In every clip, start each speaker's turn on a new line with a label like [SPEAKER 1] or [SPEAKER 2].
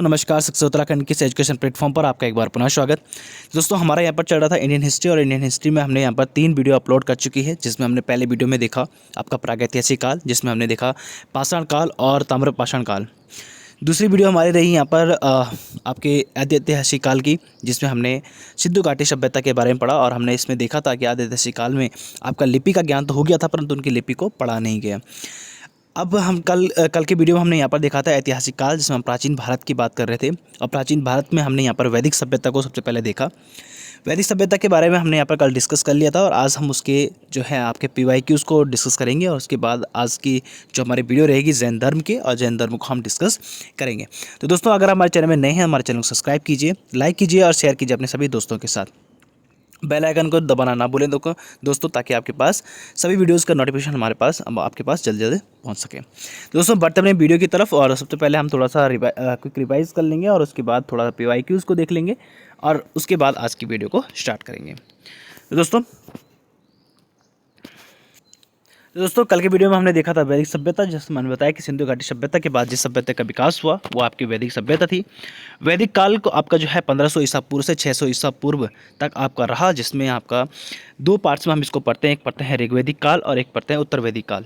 [SPEAKER 1] तो नमस्कार, शिक्षा उत्तराखंड के इस एजुकेशन प्लेटफॉर्म पर आपका एक बार पुनः स्वागत। दोस्तों, हमारा यहाँ पर चल रहा था इंडियन हिस्ट्री, और इंडियन हिस्ट्री में हमने यहाँ पर 3 वीडियो अपलोड कर चुकी है, जिसमें हमने पहले वीडियो में देखा आपका प्रागैतिहासिक काल, जिसमें हमने देखा पाषाण काल और ताम्रपाषाण काल। दूसरी वीडियो हमारी रही यहाँ पर आपके आदिऐतिहासिक काल की, जिसमें हमने सिंधु घाटी सभ्यता के बारे में पढ़ा, और हमने इसमें देखा था कि आदिऐतिहासिक काल में आपका लिपि का ज्ञान तो हो गया था, परंतु उनकी लिपि को पढ़ा नहीं गया। अब हम कल के वीडियो में हमने यहाँ पर देखा था ऐतिहासिक काल, जिसमें हम प्राचीन भारत की बात कर रहे थे, और प्राचीन भारत में हमने यहाँ पर वैदिक सभ्यता को सबसे पहले देखा। वैदिक सभ्यता के बारे में हमने यहाँ पर कल डिस्कस कर लिया था, और आज हम उसके जो है आपके PYQs को डिस्कस करेंगे, और उसके बाद आज की जो हमारी वीडियो रहेगी जैन धर्म की, और जैन धर्म को हम डिस्कस करेंगे। तो दोस्तों, अगर हमारे चैनल में नए हैं, हमारे चैनल को सब्सक्राइब कीजिए, लाइक कीजिए और शेयर कीजिए अपने सभी दोस्तों के साथ। बेल आइकन को दबाना ना भूलें दोस्तों, ताकि आपके पास सभी वीडियोस का नोटिफिकेशन हमारे पास आपके पास जल्द जल्द पहुंच सके। दोस्तों, बढ़ते हैं वीडियो की तरफ, और सबसे पहले हम थोड़ा सा क्विक रिवाइज कर लेंगे, और उसके बाद थोड़ा PYQs को देख लेंगे, और उसके बाद आज की वीडियो को स्टार्ट करेंगे। दोस्तों, कल के वीडियो में हमने देखा था वैदिक सभ्यता, जिसमें मैंने बताया कि सिंधु घाटी सभ्यता के बाद जिस सभ्यता का विकास हुआ वो आपकी वैदिक सभ्यता थी। वैदिक काल को आपका जो है 1500 ईसा पूर्व से 600 ईसा पूर्व तक आपका रहा, जिसमें आपका 2 पार्ट्स में हम इसको पढ़ते हैं। एक पढ़ते हैं ऋग्वैदिक काल, और एक पढ़ते हैं उत्तर वैदिक काल।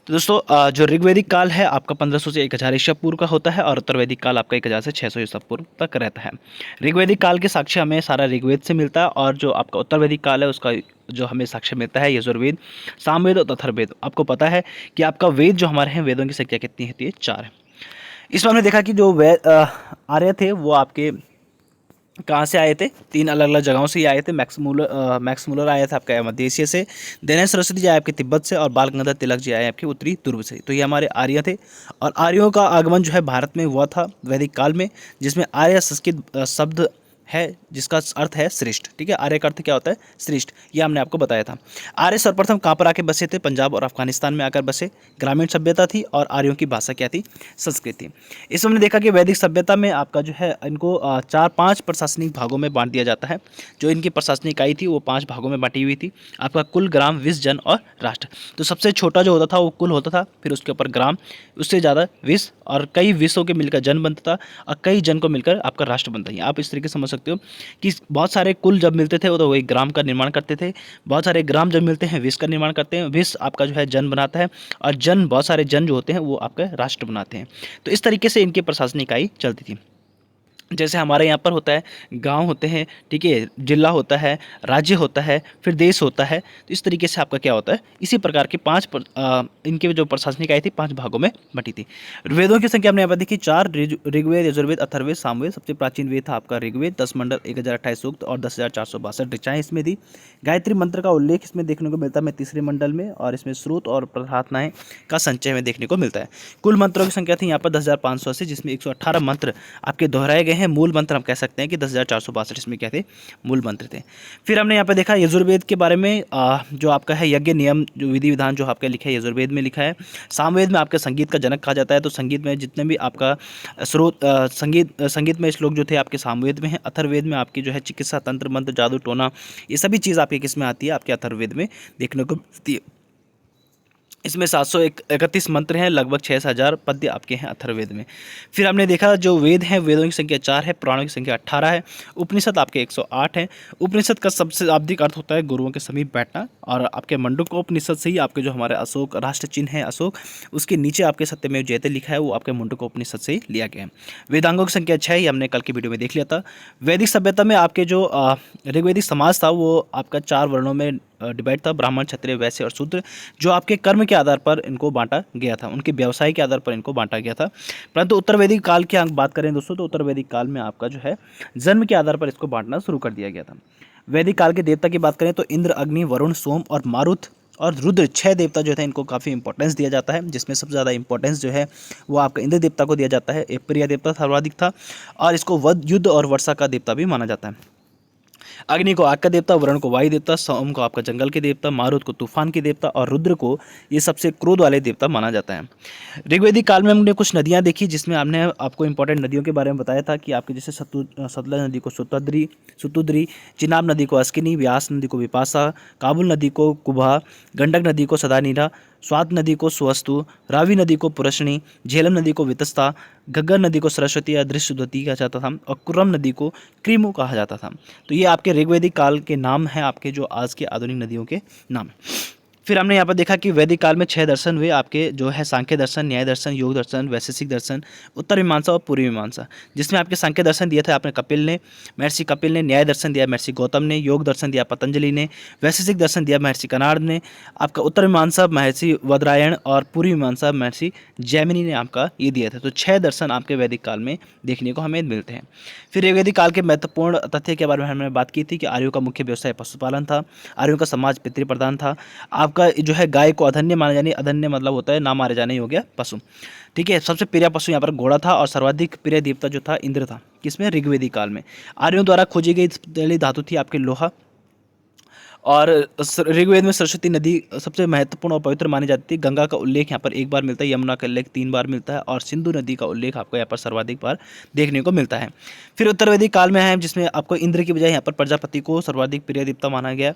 [SPEAKER 1] तो दोस्तों, जो ऋग्वैदिक काल है आपका 1500 से 1000 ईसा पूर्व का होता है, और उत्तर वैदिक काल आपका 1000 से 600 ईसा पूर्व तक रहता है। ऋग्वैदिक काल के साक्ष्य हमें सारा ऋग्वेद से मिलता है, और जो आपका उत्तर वैदिक काल है उसका जो हमें साक्ष्य मिलता है यजुर्वेद, सामवेद और अथर्ववेद। आपको पता है कि आपका वेद जो हमारे हैं, वेदों की संख्या कितनी होती है? 4 है। इसमें हमने देखा कि जो आर्य थे वो आपके कहाँ से आए थे? 3 अलग अलग जगहों से ही आए थे। मैक्स मुलर आया था आपका मध्य एशिया से, दिनेश सरस्वती जी आए आपके तिब्बत से, और बाल गंगाधर तिलक जी आए आपके उत्तरी ध्रुव से। तो ये हमारे आर्य थे, और आर्यों का आगमन जो है भारत में हुआ था वैदिक काल में, जिसमें आर्य संस्कृत शब्द है जिसका अर्थ है श्रेष्ठ। ठीक है, आर्य का अर्थ क्या होता है? श्रेष्ठ। ये हमने आपको बताया था। आर्य सर्वप्रथम कहाँ पर आके बसे थे? पंजाब और अफगानिस्तान में आकर बसे। ग्रामीण सभ्यता थी, और आर्यों की भाषा क्या थी? संस्कृत थी। इसमें हमने देखा कि वैदिक सभ्यता में आपका जो है इनको 4-5 प्रशासनिक भागों में बांट दिया जाता है। जो इनकी प्रशासनिक इकाई थी वो 5 भागों में बांटी हुई थी। आपका कुल, ग्राम, विष, जन और राष्ट्र। तो सबसे छोटा जो होता था वो कुल होता था, फिर उसके ऊपर ग्राम, उससे ज़्यादा विष, और कई विषों के मिलकर जन बनता था, और कई जन को मिलकर आपका राष्ट्र बनता है। आप इस तरीके से समझ सकते हो कि बहुत सारे कुल जब मिलते थे वो तो वही ग्राम का निर्माण करते थे, बहुत सारे ग्राम जब मिलते हैं विष का निर्माण करते हैं, विष आपका जो है जन बनाता है, और जन, बहुत सारे जन जो होते हैं वो आपका राष्ट्र बनाते हैं। तो इस तरीके से इनकी प्रशासनिक इकाई चलती थी। जैसे हमारे यहाँ पर होता है, गांव होते हैं, ठीक है, जिला होता है, राज्य होता है, फिर देश होता है। तो इस तरीके से आपका क्या होता है, इसी प्रकार के इनके जो प्रशासनिक आए थे 5 भागों में बटी थी। वेदों की संख्या हमने यहाँ पर देखी 4, ऋग्वेद, यजुर्वेद, अथर्ववेद, सामवेद। सबसे प्राचीन वेद था आपका ऋग्वेद, 10 मंडल, 1028 सूक्त और 10,462 ऋचाएँ इसमें दी। गायत्री मंत्र का उल्लेख इसमें देखने को मिलता है 3रे मंडल में, और इसमें श्रुत और प्रार्थनाएं का संचय में देखने को मिलता है। कुल मंत्रों की संख्या थी यहाँ पर 10,580, जिसमें 118 मंत्र आपके दोहराए गए हैं। मूल मंत्र हम कह सकते हैं कि 10,462 इसमें क्या थे? मूल मंत्र थे। फिर हमने यहाँ पे देखा यजुर्वेद के बारे में, जो आपका है यज्ञ नियम, जो विधि विधान जो आपका लिखा है यजुर्वेद में लिखा है। सामवेद में आपके संगीत का जनक कहा जाता है, तो संगीत में जितने भी आपका स्रोत संगीत में श्लोक जो थे आपके सामवेद में हैं। अथर्ववेद में आपकी जो है चिकित्सा, तंत्र, मंत्र, जादू टोना, ये सभी चीज़ आपके किस में आती है? आपके अथर्ववेद में देखने को मिलती है। इसमें 731 मंत्र हैं, लगभग 6,000 पद्य आपके हैं अथर्ववेद में। फिर हमने देखा जो वेद हैं, वेदों की संख्या 4 है, पुराणों की संख्या 18 है, उपनिषद आपके 108 हैं। उपनिषद का सबसे शाब्दिक अर्थ होता है गुरुओं के समीप बैठना, और आपके मुंडकोपनिषद से ही आपके जो हमारे अशोक राष्ट्र चिन्ह है अशोक, उसके नीचे आपके सत्यमेव जयते लिखा है, वो आपके मुंडकोपनिषद से ही लिया गया है। वेदांगों की संख्या 6 ही हमने कल की वीडियो में देख लिया था। वैदिक सभ्यता में आपके जो ऋग्वैदिक समाज था वो आपका 4 वर्णों में डिवाइड था, ब्राह्मण, क्षत्रिय, वैश्य और शूद्र, जो आपके कर्म के आधार पर इनको बांटा गया था, उनके व्यवसाय के आधार पर इनको बांटा गया था। परंतु उत्तर वैदिक काल की हम बात करें दोस्तों, तो उत्तर वैदिक काल में आपका जो है जन्म के आधार पर इसको बांटना शुरू कर दिया गया था। वैदिक काल के देवता की बात करें तो इंद्र, अग्नि, वरुण, सोम और मारुत और रुद्र 6 देवता जो थे इनको काफ़ी इंपॉर्टेंस दिया जाता है, जिसमें सबसे ज़्यादा इंपॉर्टेंस जो है वो आपका इंद्र देवता को दिया जाता है। एक प्रिय देवता सर्वाधिक था, और इसको युद्ध और वर्षा का देवता भी माना जाता है। अग्नि को आग का देवता, वरुण को वायु देवता, सोम को आपका जंगल के देवता, मारुत को तूफान के देवता, और रुद्र को ये सबसे क्रोध वाले देवता माना जाता है। ऋग्वैदिक काल में हमने कुछ नदियाँ देखी, जिसमें हमने आपको इंपॉर्टेंट नदियों के बारे में बताया था कि आपके जैसे सतलज नदी को सुतुद्री, चिनाब नदी को अस्किनी, व्यास नदी को विपाशा, काबुल नदी को कुबा, गंडक नदी को सदानीरा, स्वात नदी को स्वस्तु, रावी नदी को पुरशनी, झेलम नदी को वितस्ता, घग्गर नदी को सरस्वती या दृश्यवती कहा जाता था और कुर्रम नदी को क्रीमु कहा जाता था। तो ये आपके ऋग्वैदिक काल के नाम हैं, आपके जो आज के आधुनिक नदियों के नाम हैं। फिर हमने यहाँ पर देखा कि वैदिक काल में 6 दर्शन हुए आपके, जो है सांख्य दर्शन, न्याय दर्शन, योग दर्शन, वैशेषिक दर्शन, उत्तर मीमांसा और पूर्व मीमांसा। जिसमें आपके सांख्य दर्शन दिया था आपने कपिल ने, महर्षि कपिल ने, न्याय दर्शन दिया महर्षि गौतम ने, योग दर्शन दिया पतंजलि ने, वैशेषिक दर्शन दिया महर्षि कनाड ने, आपका उत्तर मीमांसा महर्षि वदरायण और पूर्व मीमांसा महर्षि जैमिनी ने आपका ये दिया था। तो 6 दर्शन आपके वैदिक काल में देखने को हमें मिलते हैं। फिर वैदिक काल के महत्वपूर्ण तथ्य के बारे में हमने बात की थी कि आर्यों का मुख्य व्यवसाय पशुपालन था, आर्यों का समाज पितृप्रधान था, आपका जो है गाय को अधन्य माना जाने, अधन्य मतलब होता है ना मारे जाने योग्य पशु, ठीक है। सबसे प्रिय पशु यहाँ पर घोड़ा था और सर्वाधिक प्रिय देवता जो था इंद्र था, किसमें, ऋग्वेदिक काल में। आर्यों द्वारा खोजी गई पहली धातु थी आपके लोहा, और ऋग्वेद में सरस्वती नदी सबसे महत्वपूर्ण और पवित्र मानी जाती है। गंगा का उल्लेख यहाँ पर एक बार मिलता है, यमुना का उल्लेख 3 बार मिलता है और सिंधु नदी का उल्लेख आपको यहाँ पर सर्वाधिक बार देखने को मिलता है। फिर उत्तर वैदिक काल में है जिसमें आपको इंद्र की बजाय यहाँ पर प्रजापति को सर्वाधिक प्रिय देवता माना गया।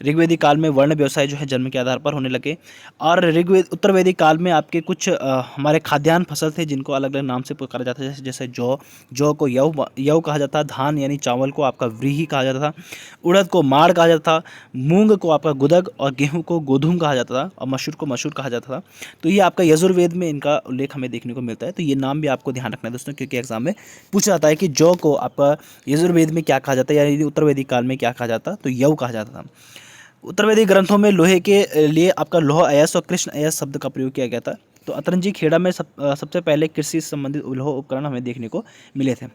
[SPEAKER 1] ऋग्वेदिक काल में वर्ण व्यवसाय जो है जन्म के आधार पर होने लगे। और उत्तर वैदिक काल में आपके कुछ हमारे खाद्यान्न फसल थे जिनको अलग अलग नाम से पुकारा जाता है, जैसे जौ को यव कहा जाता, धान यानी चावल को आपका व्रीहि कहा जाता था, उड़द को माड़ कहा जाता था, मूंग को आपका गुदग और गेहूं को गोधूम कहा जाता था और मसूर को मसूर कहा जाता था। तो ये आपका यजुर्वेद में इनका उल्लेख हमें देखने को मिलता है। तो ये नाम भी आपको ध्यान रखना है दोस्तों, क्योंकि एग्जाम में पूछा जाता है कि जौ को आपका यजुर्वेद में क्या कहा जाता है, यानी उत्तर वैदिक काल में क्या कहा जाता, तो यव कहा जाता था। उत्तर वैदिक ग्रंथों में लोहे के लिए आपका लौह अयस्क और कृष्ण अयस्क शब्द का प्रयोग किया गया था। तो अतरंजी खेड़ा में सबसे पहले कृषि संबंधित लौह उपकरण हमें देखने को मिले थे।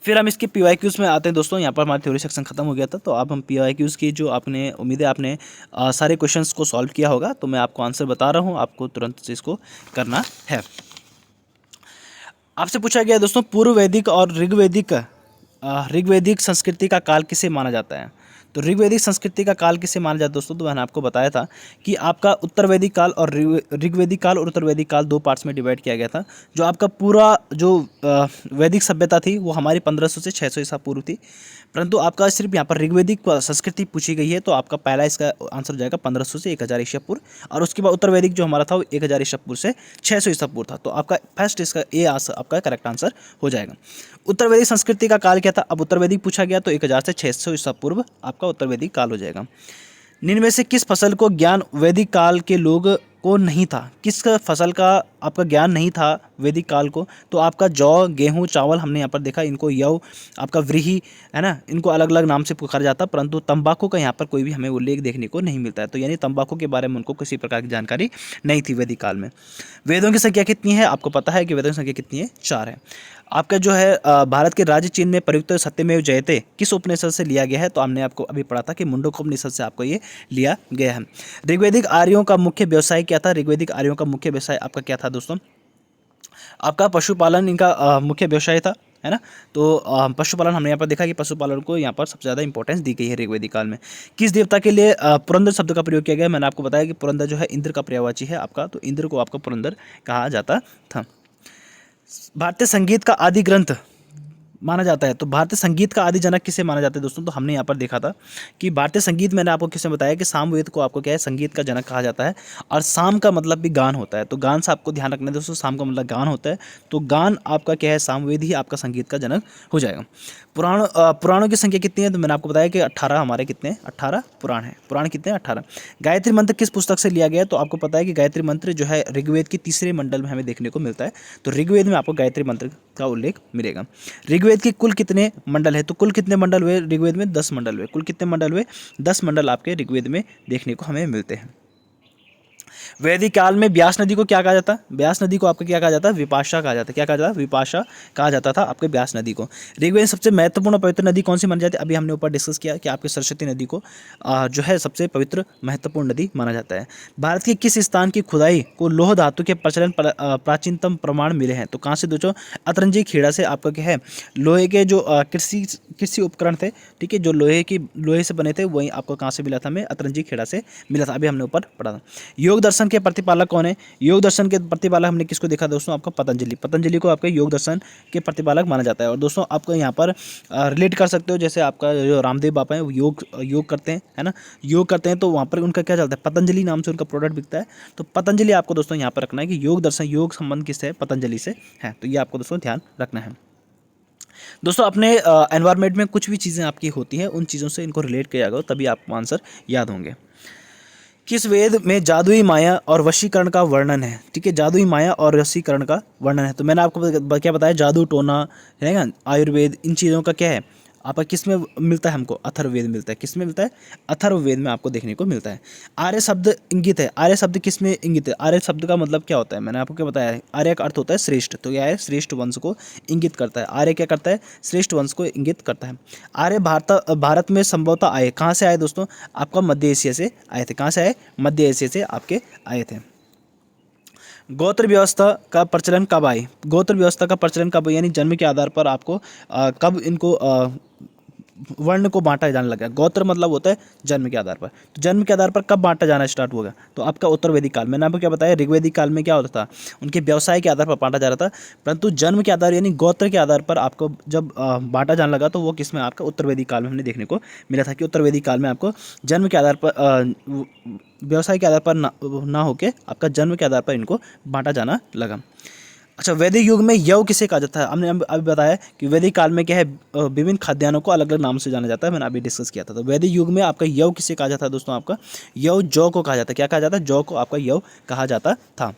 [SPEAKER 1] फिर हम इसके PYQs में आते हैं दोस्तों। यहाँ पर हमारा थ्योरी सेक्शन खत्म हो गया था, तो अब हम PYQs की जो आपने उम्मीद है आपने सारे क्वेश्चंस को सॉल्व किया होगा। तो मैं आपको आंसर बता रहा हूँ, आपको तुरंत इसको करना है। आपसे पूछा गया दोस्तों पूर्व वैदिक और ऋग्वैदिक संस्कृति का काल किसे माना जाता है। तो ऋग्वैदिक संस्कृति का काल किसे माना जाता है दोस्तों, तो मैंने आपको बताया था कि आपका उत्तर वैदिक काल और ऋग्वैदिक काल और उत्तर वैदिक काल 2 पार्ट्स में डिवाइड किया गया था। जो आपका पूरा जो वैदिक सभ्यता थी वो हमारी 1500 से 600 ईसा पूर्व थी, परंतु आपका सिर्फ यहाँ पर ऋग्वैदिक संस्कृति पूछी गई है। तो आपका पहला इसका आंसर हो जाएगा 1500 से 1000 ईसा पूर्व, और उसके बाद उत्तर वैदिक जो हमारा था वो 1000 ईसा पूर्व से 600 ईसा पूर्व था। तो आपका फर्स्ट इसका ए आपका करेक्ट आंसर हो जाएगा। उत्तर वैदिक संस्कृति का काल क्या था, अब उत्तर वैदिक पूछा गया तो 1000 से 600 ईसा पूर्व आपका उत्तर वैदिक काल हो जाएगा। निम्न में से किस फसल को ज्ञान वैदिक काल के लोग को नहीं था, किस फसल का आपका ज्ञान नहीं था वैदिक काल को, तो आपका जौ, गेहूं, चावल हमने यहाँ पर देखा, इनको यव, आपका व्रीहि है ना, इनको अलग अलग नाम से पुकारा जाता, परंतु तंबाकू का यहाँ पर कोई भी हमें उल्लेख देखने को नहीं मिलता है। तो यानी तंबाकू के बारे में उनको किसी प्रकार की जानकारी नहीं थी वैदिक काल में। वेदों की संख्या कितनी है, आपको पता है कि वेदों की संख्या कितनी है, 4 है। आपका जो है भारत के राज्य चीन में प्रयुक्त सत्यमेव जयते किस उपनिषद से लिया गया है, तो हमने आपको अभी पढ़ा था कि मुंडकोपनिषद से आपको ये लिया गया है। ऋग्वैदिक आर्यों का मुख्य व्यवसाय क्या था, ऋग्वैदिक आर्यों का मुख्य व्यवसाय आपका क्या था दोस्तों, आपका पशुपालन इनका मुख्य व्यवसाय था, है ना। तो पशुपालन हमने यहाँ पर देखा कि पशुपालन को यहाँ पर सबसे ज़्यादा इंपॉर्टेंस दी गई है ऋग्वैदिक काल में। किस देवता के लिए पुरंदर शब्द का प्रयोग किया गया, मैंने आपको बताया कि पुरंदर जो है इंद्र का पर्यायवाची है आपका, तो इंद्र को आपका पुरंदर कहा जाता था। भारतीय संगीत का आदि ग्रंथ माना जाता है, तो भारतीय संगीत का आदि जनक किसे माना जाता है दोस्तों, तो हमने यहाँ पर देखा था कि भारतीय संगीत, मैंने आपको किसने बताया कि सामवेद को आपको क्या है, संगीत का जनक कहा जाता है। और साम का मतलब भी गान होता है, तो गान से आपको ध्यान रखना है दोस्तों, साम का मतलब गान होता है, तो गान आपका क्या है, सामवेद ही आपका संगीत का जनक हो जाएगा। पुराणों की संख्या कितनी है, तो मैंने आपको बताया कि 18 हमारे कितने, 18 पुराण है। पुराण कितने हैं, 18। गायत्री मंत्र किस पुस्तक से लिया गया है, तो आपको पता है कि गायत्री मंत्र जो है ऋग्वेद के 3रे मंडल में हमें देखने को मिलता है। तो ऋग्वेद में आपको गायत्री मंत्र का उल्लेख मिलेगा। ऋग्वेद के कुल कितने मंडल है, तो कुल कितने मंडल हुए ऋग्वेद में, 10 मंडल हुए। कुल कितने मंडल हुए, 10 मंडल आपके ऋग्वेद में देखने को हमें मिलते हैं। वैदिक काल में ब्यास नदी को क्या कहा जाता है, ब्यास नदी को आपका क्या कहा जाता है, विपाशा कहा जाता है। क्या कहा जाता है, विपाशा कहा जाता था आपके ब्यास नदी को। ऋग्वेद में सबसे महत्वपूर्ण पवित्र नदी कौन सी मानी जाती है, अभी हमने ऊपर डिस्कस किया कि आपके सरस्वती नदी को जो है सबसे पवित्र महत्वपूर्ण नदी माना जाता है। भारत के किस स्थान की खुदाई को लोह धातु के प्रचलन प्राचीनतम प्रमाण मिले हैं, तो कहाँ से दोस्तों, अतरंजी खेड़ा से आपका क्या है, लोहे के जो कृषि उपकरण थे, ठीक है, जो लोहे से बने थे, वही आपको कहाँ से मिला था, हमें अतरंजी खेड़ा से मिला था, अभी हमने ऊपर पढ़ा था। योग दर्शन दर्शन के प्रतिपालक कौन है? योग दर्शन के प्रतिपालक हमने किसको देखा दोस्तों? आपका पतंजलि। पतंजलि को आपके योग दर्शन के प्रतिपालक माना जाता है। और दोस्तों आपको यहाँ पर रिलेट कर सकते हो, जैसे आपका जो रामदेव बाबा है वो योग करते हैं, है ना, योग करते हैं, तो वहाँ पर उनका क्या चलता है? पतंजलि नाम से उनका प्रोडक्ट बिकता है। तो पतंजलि आपको दोस्तों यहाँ पर रखना है कि योग दर्शन, योग संबंध किससे है? पतंजलि से है। तो ये आपको दोस्तों ध्यान रखना है। दोस्तों अपने एनवायरनमेंट में कुछ भी चीज़ें आपकी होती हैं, उन चीज़ों से इनको रिलेट किया जाएगा, तभी आपको आंसर याद होंगे। किस वेद में जादुई माया और वशीकरण का वर्णन है? ठीक है, जादुई माया और वशीकरण का वर्णन है। तो मैंने आपको क्या बताया? जादू टोना है ना, आयुर्वेद, इन चीज़ों का क्या है आपका किस में मिलता है? हमको अथर्ववेद मिलता है। किस में मिलता है? अथर्ववेद में आपको देखने को मिलता है। आर्य शब्द इंगित है। आर्य शब्द किस में इंगित है? आर्य शब्द का मतलब क्या होता है? मैंने आपको क्या बताया है? आर्य का अर्थ होता है श्रेष्ठ। तो क्या है? श्रेष्ठ वंश को इंगित करता है। आर्य क्या करता है? श्रेष्ठ वंश को इंगित करता है। आर्य भारत में संभवतः आए। कहाँ से आए दोस्तों? आपका मध्य एशिया से आए थे। कहाँ से आए? मध्य एशिया से आपके आए थे। गोत्र व्यवस्था का प्रचलन कब आई? गोत्र व्यवस्था का प्रचलन कब, यानी जन्म के आधार पर आपको कब इनको वर्ण को बांटा जाने लगा? गोत्र मतलब होता है जन्म के आधार पर। तो जन्म के आधार पर कब बांटा जाना स्टार्ट होगा? तो आपका उत्तर वैदिक काल। मैंने आपको क्या बताया? ऋग्वैदिक काल में क्या होता था? उनके व्यवसाय के आधार पर बांटा जा रहा था, परंतु जन्म के आधार यानी गोत्र के आधार पर आपको जब बांटा जाने लगा, तो वो किस में? आपका उत्तर वैदिक काल में हमने देखने को मिला था कि उत्तर वैदिक काल में आपको जन्म के आधार पर व्यवसाय के आधार पर ना होके आपका जन्म के आधार पर इनको बांटा जाना लगा। अच्छा, वैदिक युग में यव किसे कहा जाता है? हमने अभी बताया कि वैदिक काल में क्या है? विभिन्न खाद्यान्नों को अलग अलग नाम से जाना जाता है। मैंने अभी डिस्कस किया था। तो वैदिक युग में आपका यव किसे कहा जाता है दोस्तों? आपका यव जौ को कहा जाता है। क्या कहा जाता है? जौ को आपका यव कहा जाता था।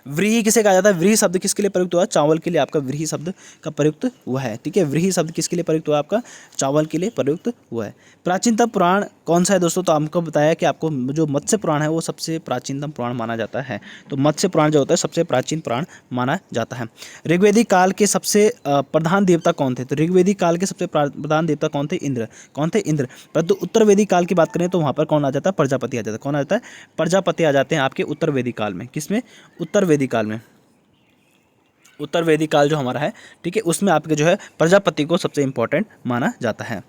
[SPEAKER 1] व्रीहि किसे कहा जाता है? व्रीहि शब्द किसके लिए प्रयुक्त हुआ? चावल के लिए आपका व्रीहि शब्द का प्रयुक्त हुआ है। ठीक है, व्रीहि शब्द किसके लिए प्रयुक्त हुआ? आपका चावल के लिए प्रयुक्त हुआ है। प्राचीनतम पुराण कौन सा है दोस्तों? तो हमको बताया कि आपको जो मत्स्य पुराण है वो सबसे प्राचीनतम पुराण माना जाता है। तो मत्स्य पुराण जो होता है सबसे प्राचीन पुराण माना जाता है। ऋग्वैदिक काल के सबसे प्रधान देवता कौन थे? तो ऋग्वैदिक काल के सबसे प्रधान देवता कौन थे? इंद्र। कौन थे? इंद्र। परंतु उत्तर वैदिक काल की बात करें तो वहाँ पर कौन आ जाता है? प्रजापति आ जाता है। कौन आ जाता है? प्रजापति आ जाते हैं आपके उत्तर वैदिक काल में। किसमें? उत्तर वैदिक काल में। उत्तर वैदिक काल जो हमारा है, ठीक है, उसमें आपके जो है प्रजापति को सबसे इंपॉर्टेंट माना जाता है।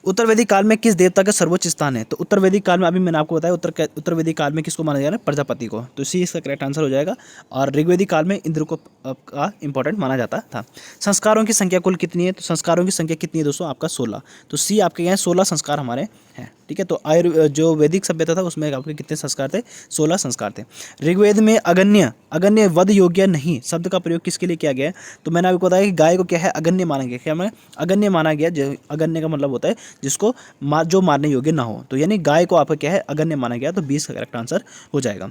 [SPEAKER 1] उत्तर वैदिक काल में किस देवता का सर्वोच्च स्थान है? तो उत्तर वैदिक काल में अभी मैंने आपको बताया उत्तर वैदिक काल में किसको माना जाएगा? प्रजापति को। तो सी इसका करेक्ट आंसर हो जाएगा। और ऋग्वैदिक काल में इंद्र को का इंपॉर्टेंट माना जाता था। संस्कारों की संख्या कुल कितनी है? तो संस्कारों की संख्या कितनी है दोस्तों? आपका 16। तो सी आपके यहाँ 16 संस्कार हमारे हैं। ठीक है, तो जो वैदिक सभ्यता था उसमें आपके कितने संस्कार थे? 16 संस्कार थे। ऋग्वेद में अगण्य वध योग्य नहीं शब्द का प्रयोग किसके लिए किया गया है? तो मैंने आपको बताया कि गाय को क्या है? अगण्य माना गया। क्या मैं अगण्य माना गया? अगण्य का मतलब होता है जिसको जो मारने योग्य ना हो। तो यानी गाय को आपका क्या है? अगण्य माना गया। तो 20 का करेक्ट आंसर हो जाएगा।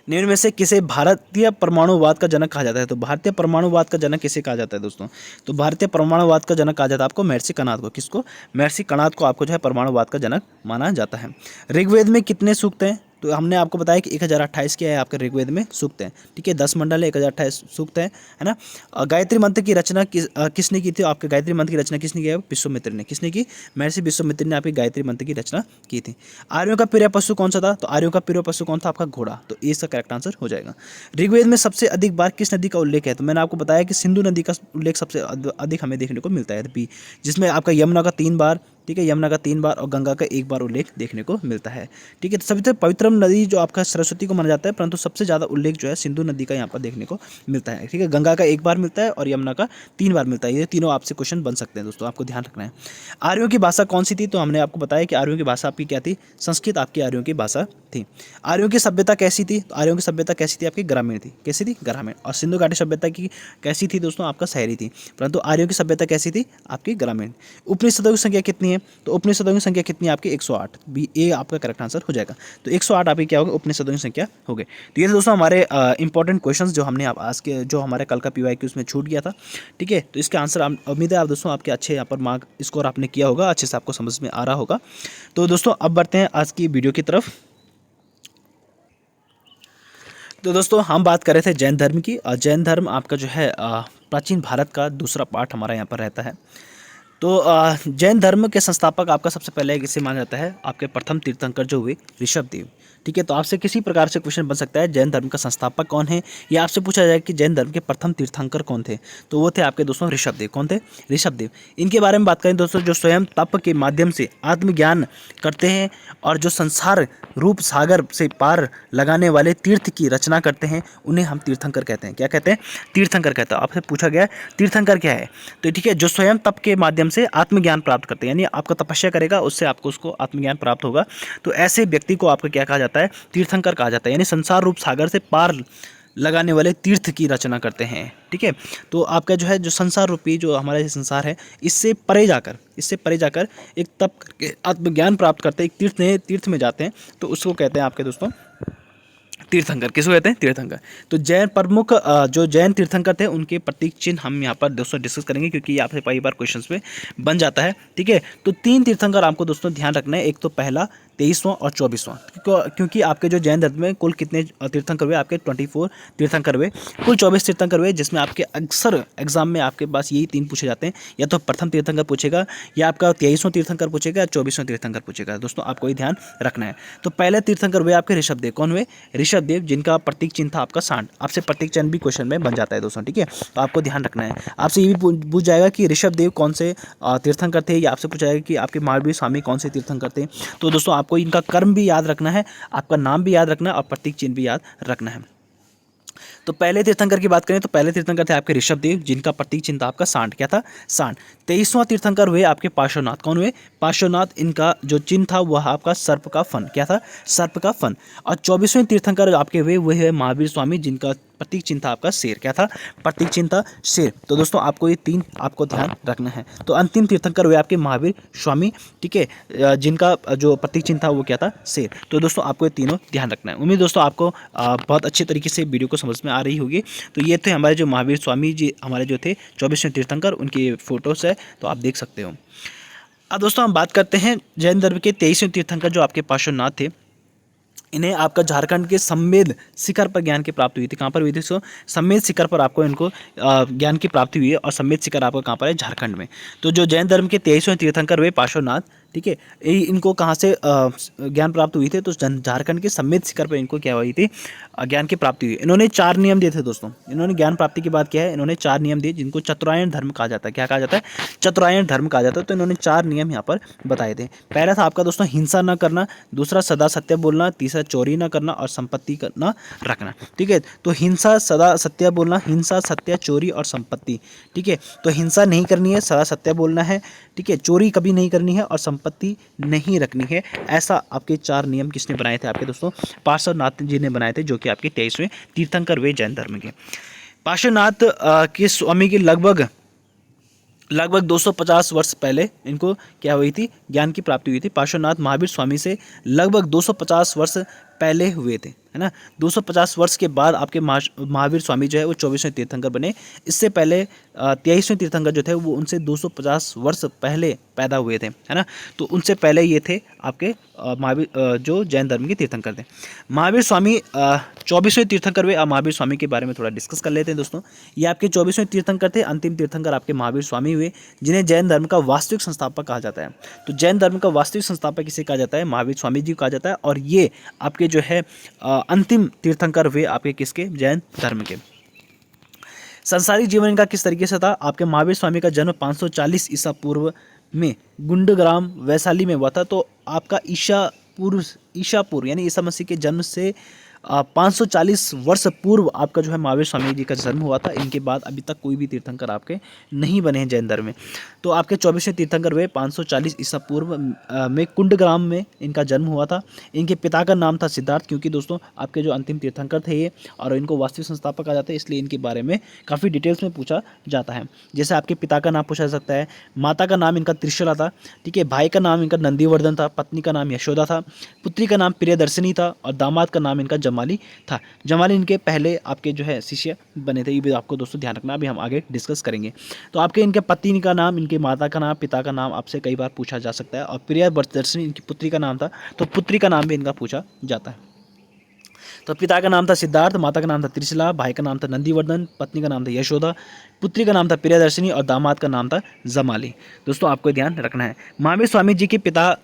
[SPEAKER 1] निम्न में से किसे भारतीय परमाणुवाद का जनक कहा जाता है? तो भारतीय परमाणुवाद का जनक किसे कहा जाता है दोस्तों? तो भारतीय परमाणुवाद का जनक कहा जाता है आपको महर्षि कणाद को। किसको? महर्षि कणाद को आपको जो है परमाणुवाद का जनक माना जाता है। ऋग्वेद में कितने सूक्त हैं? तो हमने आपको बताया कि 1028 क्या है आपके ऋग्वेद में सूक्त हैं। ठीक है, 10 मंडल है, 1028 सूक्त है ना। गायत्री मंत्र की रचना किसने की थी? आपके गायत्री मंत्र की रचना किसने की है? विश्वामित्र ने। किसने की? महर्षि विश्वामित्र ने आपकी गायत्री मंत्र की रचना की थी। आर्यों का प्रिय पशु कौन सा था? तो आर्यों का प्रिय पशु कौन था? आपका घोड़ा। तो ये इसका करेक्ट आंसर हो जाएगा। ऋग्वेद में सबसे अधिक बार किस नदी का उल्लेख है? तो मैंने आपको बताया कि सिंधु नदी का उल्लेख सबसे अधिक हमें देखने को मिलता है बी, जिसमें आपका यमुना का 3 बार, ठीक है, यमुना का 3 बार और गंगा का 1 बार उल्लेख देखने को मिलता है। ठीक है, तो सभी से पवित्रम नदी जो आपका सरस्वती को माना जाता है, परंतु सबसे ज़्यादा उल्लेख जो है सिंधु नदी का यहाँ पर देखने को मिलता है। ठीक है, गंगा का 1 बार मिलता है और यमुना का 3 बार मिलता है। ये तीनों आपसे क्वेश्चन बन सकते हैं दोस्तों, आपको ध्यान रखना है। आर्यों की भाषा कौन सी थी? तो हमने आपको बताया कि आर्यों की भाषा आपकी क्या थी? संस्कृत आपकी आर्यों की भाषा थी। आर्यों की सभ्यता कैसी थी? तो आर्यों की सभ्यता कैसी थी? आपकी ग्रामीण थी। कैसी थी? ग्रामीण। और सिंधु घाटी सभ्यता की कैसी थी दोस्तों? आपका शहरी थी। परंतु आर्यों की सभ्यता कैसी थी? आपकी ग्रामीण। उपनिषदों की संख्या कितनी है? तो उपनिषदों की संख्या कितनी है आपकी? 108। बी ए आपका करेक्ट आंसर हो जाएगा। तो 108 आपकी क्या होगा? उपनिषदों की संख्या हो गई। तो ये दोस्तों हमारे इंपॉर्टेंट क्वेश्चंस जो हमने आप आज के जो हमारे कल का PYQ उसमें छूट गया था। ठीक है, तो इसके आंसर उम्मीद है आप दोस्तों आपके अच्छे यहाँ पर मार्क स्कोर आपने किया होगा, अच्छे से आपको समझ में आ रहा होगा। तो दोस्तों अब बढ़ते हैं आज की वीडियो की तरफ। तो दोस्तों हम बात कर रहे थे जैन धर्म की, और जैन धर्म आपका जो है प्राचीन भारत का दूसरा पार्ट हमारा यहाँ पर रहता है। तो जैन धर्म के संस्थापक आपका सबसे पहले किसे माना जाता है, आपके प्रथम तीर्थंकर जो हुए ऋषभदेव। ठीक है, तो आपसे किसी प्रकार से क्वेश्चन बन सकता है जैन धर्म का संस्थापक कौन है, या आपसे पूछा जाए कि जैन धर्म के प्रथम तीर्थंकर कौन थे, तो वो थे आपके दोस्तों ऋषभदेव। कौन थे? ऋषभदेव। इनके बारे में बात करें दोस्तों, जो स्वयं तप के माध्यम से आत्मज्ञान करते हैं और जो संसार रूप सागर से पार लगाने वाले तीर्थ की रचना करते हैं, उन्हें हम तीर्थंकर कहते हैं। क्या कहते हैं? तीर्थंकर कहते हैं। आपसे पूछा गया तीर्थंकर क्या है, तो ठीक है, जो स्वयं तप के माध्यम से आत्मज्ञान प्राप्त करते हैं, यानी आपका तपस्या करेगा उससे आपको उसको आत्मज्ञान प्राप्त होगा, तो ऐसे व्यक्ति को आपका क्या कहा जाता है? तीर्थंकर कहा जाता है। यानी संसार रूप सागर से पार लगाने वाले तीर्थ की रचना करते हैं। ठीक है, तो आपका जो है जो संसार रूपी जो हमारा ये संसार है, इससे परे जाकर एक तप करके आत्मज्ञान प्राप्त करते हैं, एक तीर्थ में जाते हैं, तो उसको कहते हैं आपके दोस्तों तीर्थंकर। किसको कहते हैं? तीर्थंकर। तो जैन प्रमुख जो जैन तीर्थंकर थे उनके प्रतीक चिन्ह हम यहाँ पर दोस्तों डिस्कस करेंगे, क्योंकि ये आपसे कई बार क्वेश्चंस में बन जाता है। ठीक है, तो 3 तीर्थंकर आपको दोस्तों ध्यान रखना है। एक तो पहला 23वां और 24वां, क्योंकि आपके जो जैन धर्म में कुल कितने तीर्थंकर हुए? आपके 24 तीर्थंकर हुए, कुल 24 तीर्थंकर हुए, जिसमें आपके अक्सर एग्जाम में आपके पास यही 3 पूछे जाते हैं, या तो प्रथम तीर्थंकर पूछेगा, या आपका 23वां तीर्थंकर पूछेगा, या 24वां तीर्थंकर पूछेगा। दोस्तों आपको ये ध्यान रखना है। तो पहले तीर्थंकर हुए आपके ऋषभदेव। कौन हुए? ऋषभदेव, जिनका प्रतीक चिन्ह था आपका सांड। आपसे प्रतीक चिन्ह भी क्वेश्चन में बन जाता है दोस्तों। ठीक है, तो आपको ध्यान रखना है। आपसे ये भी पूछ जाएगा कि ऋषभदेव कौन से तीर्थंकर थे, या आपसे पूछा जाएगा कि आपके महावीर स्वामी कौन से तीर्थंकर थे। तो दोस्तों आपको इनका कर्म भी याद रखना है, आपका नाम भी याद रखना है, और प्रतीक चिन्ह भी याद रखना है। तो पहले तीर्थंकर की बात करें तो पहले तीर्थंकर थे आपके ऋषभदेव, जिनका प्रतीक चिन्ह था आपका सांड। क्या था? सांड। 23वां तीर्थंकर हुए आपके पार्श्वनाथ। कौन हुए? पार्श्वनाथ। इनका जो चिन्ह था वह आपका सर्प का फन। क्या था? सर्प का फन। और 24वें तीर्थंकर आपके हुए वह है महावीर स्वामी, जिनका प्रतीक चिन्ह था आपका शेर। क्या था? प्रतीक चिन्ह था शेर। तो दोस्तों आपको ये 3 आपको ध्यान रखना है। तो अंतिम तीर्थंकर हुए आपके महावीर स्वामी। ठीक है, जिनका जो प्रतीक चिन्ह था वो क्या था? शेर। तो दोस्तों आपको ये तीनों ध्यान रखना है। उम्मीद दोस्तों आपको बहुत अच्छे तरीके से वीडियो को समझ में आ रही होगी। तो ये थे हमारे जो महावीर स्वामी जी हमारे जो थे 24वें तीर्थंकर, उनकी फ़ोटोज़ है, तो आप देख सकते हो। अब दोस्तों हम बात करते हैं जैन धर्म के 23वें तीर्थंकर जो आपके पार्श्वनाथ थे। इन्हें आपका झारखंड के सम्मेद शिखर पर ज्ञान की प्राप्ति हुई थी। कहाँ पर हुई थी? सो सम्मेद शिखर पर आपको इनको ज्ञान की प्राप्ति हुई है, और सम्मेद शिखर आपको कहाँ पर है? झारखंड में। तो जो जैन धर्म के 23वें तीर्थंकर हुए पार्श्वनाथ, ठीक है, इनको कहाँ से ज्ञान प्राप्त हुई थी? तो झारखंड के सम्मेद शिखर पर इनको क्या हुई थी? ज्ञान की प्राप्ति हुई। इन्होंने 4 नियम दिए थे दोस्तों। इन्होंने ज्ञान प्राप्ति की बात किया है, इन्होंने 4 नियम दिए, जिनको चतुरायन धर्म कहा जाता है। क्या कहा जाता है? चतुरायन धर्म कहा जाता है। तो इन्होंने 4 नियम यहाँ पर बताए थे। पहला था आपका दोस्तों हिंसा न करना, दूसरा सदा सत्य बोलना, तीसरा चोरी न करना, और संपत्ति करना रखना। ठीक है, तो हिंसा, सदा सत्य बोलना, हिंसा, सत्य, चोरी और संपत्ति। ठीक है, तो हिंसा नहीं करनी है, सदा सत्य बोलना है, ठीक है, चोरी कभी नहीं करनी है, और संपत्ति नहीं रखनी है। ऐसा आपके 4 नियम किसने बनाए थे? आपके दोस्तों पार्श्वनाथ जी ने बनाए थे, जो कि आपके 23वें तीर्थंकर वे जैन धर्म के। पार्श्वनाथ के स्वामी की लगभग 250 वर्ष पहले इनको क्या हुई थी? ज्ञान की प्राप्ति हुई थी। पार्श्वनाथ महावीर स्वामी से लगभग 250 वर्ष पहले हुए थे, है ना। 250 वर्ष के बाद आपके महावीर स्वामी जो है वो 24वें तीर्थंकर बने। इससे पहले 23वें तीर्थंकर जो थे वो उनसे 250 वर्ष पहले पैदा हुए थे, है ना। तो उनसे पहले ये थे आपके महावीर जो जैन धर्म के तीर्थंकर थे। महावीर स्वामी 24वें तीर्थंकर हुए। अब महावीर स्वामी के बारे में थोड़ा डिस्कस कर लेते हैं दोस्तों। ये आपके 24वें तीर्थंकर थे। अंतिम तीर्थंकर आपके महावीर स्वामी हुए, जिन्हें जैन धर्म का वास्तविक संस्थापक कहा जाता है। तो जैन धर्म का वास्तविक संस्थापक किसे कहा जाता है? महावीर स्वामी जी को कहा जाता है। और ये आपके जो है अंतिम तीर्थंकर हुए आपके किसके? जैन धर्म के। संसारिक जीवन इनका किस तरीके से था? आपके महावीर स्वामी का जन्म 540 ईसा पूर्व में गुंडग्राम वैशाली में हुआ था। तो आपका ईसा पूर्व यानी ईसा मसीह के जन्म से 540 वर्ष पूर्व आपका जो है महावीर स्वामी जी का जन्म हुआ था। इनके बाद अभी तक कोई भी तीर्थंकर आपके नहीं बने हैं जैन धर्म में। तो आपके 24वें तीर्थंकर हुए 540 ईसा पूर्व में कुंडग्राम में इनका जन्म हुआ था। इनके पिता का नाम था सिद्धार्थ, क्योंकि दोस्तों आपके जो अंतिम तीर्थंकर थे ये, और इनको वास्तविक संस्थापक कहा जाता है, इसलिए इनके बारे में काफ़ी डिटेल्स में पूछा जाता है। जैसे आपके पिता का नाम पूछा जा सकता है, माता का नाम इनका त्रिशला था, ठीक है, भाई का नाम इनका नंदीवर्धन था, पत्नी का नाम यशोदा था, पुत्री का नाम प्रियदर्शिनी था, और दामाद का नाम इनका जमाली था। जमाली इनके पहले आपके जो है शिष्य बने थे। ये भी आपको दोस्तों ध्यान रखना, अभी हम आगे डिस्कस करेंगे। तो आपके इनके पत्नी का नाम, इनके माता का नाम, पिता का नाम आपसे कई बार पूछा जा सकता है। और प्रियदर्शिनी इनकी पुत्री का नाम था, तो पुत्री का नाम भी इनका पूछा जाता है। तो पिता का नाम था सिद्धार्थ, माता का नाम था त्रिशला, भाई का नाम था नंदीवर्धन, पत्नी का नाम था यशोदा, पुत्री का नाम था प्रियदर्शिनी और दामाद का नाम था जमाली। दोस्तों आपको ध्यान रखना है। महावीर स्वामी जी के पिता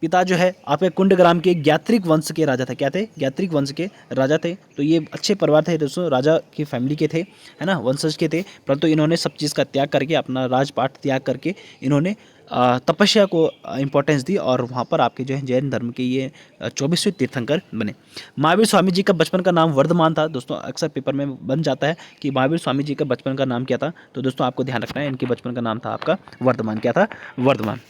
[SPEAKER 1] पिता जो है आपके कुंडग्राम के ज्ञात्रिक वंश के राजा थे। क्या थे? ज्ञात्रिक वंश के राजा थे। तो ये अच्छे परिवार थे दोस्तों, राजा की फैमिली के थे, है ना, वंशज के थे। परंतु इन्होंने सब चीज़ का त्याग करके, अपना राजपाट त्याग करके इन्होंने तपस्या को इम्पोर्टेंस दी और वहाँ पर आपके जो है जैन धर्म के ये 24वें तीर्थंकर बने। महावीर स्वामी जी का बचपन का नाम वर्धमान था। दोस्तों अक्सर पेपर में बन जाता है कि महावीर स्वामी जी का बचपन का नाम क्या था। तो दोस्तों आपको ध्यान रखना है, इनके बचपन का नाम था आपका वर्धमान। क्या था? वर्धमान।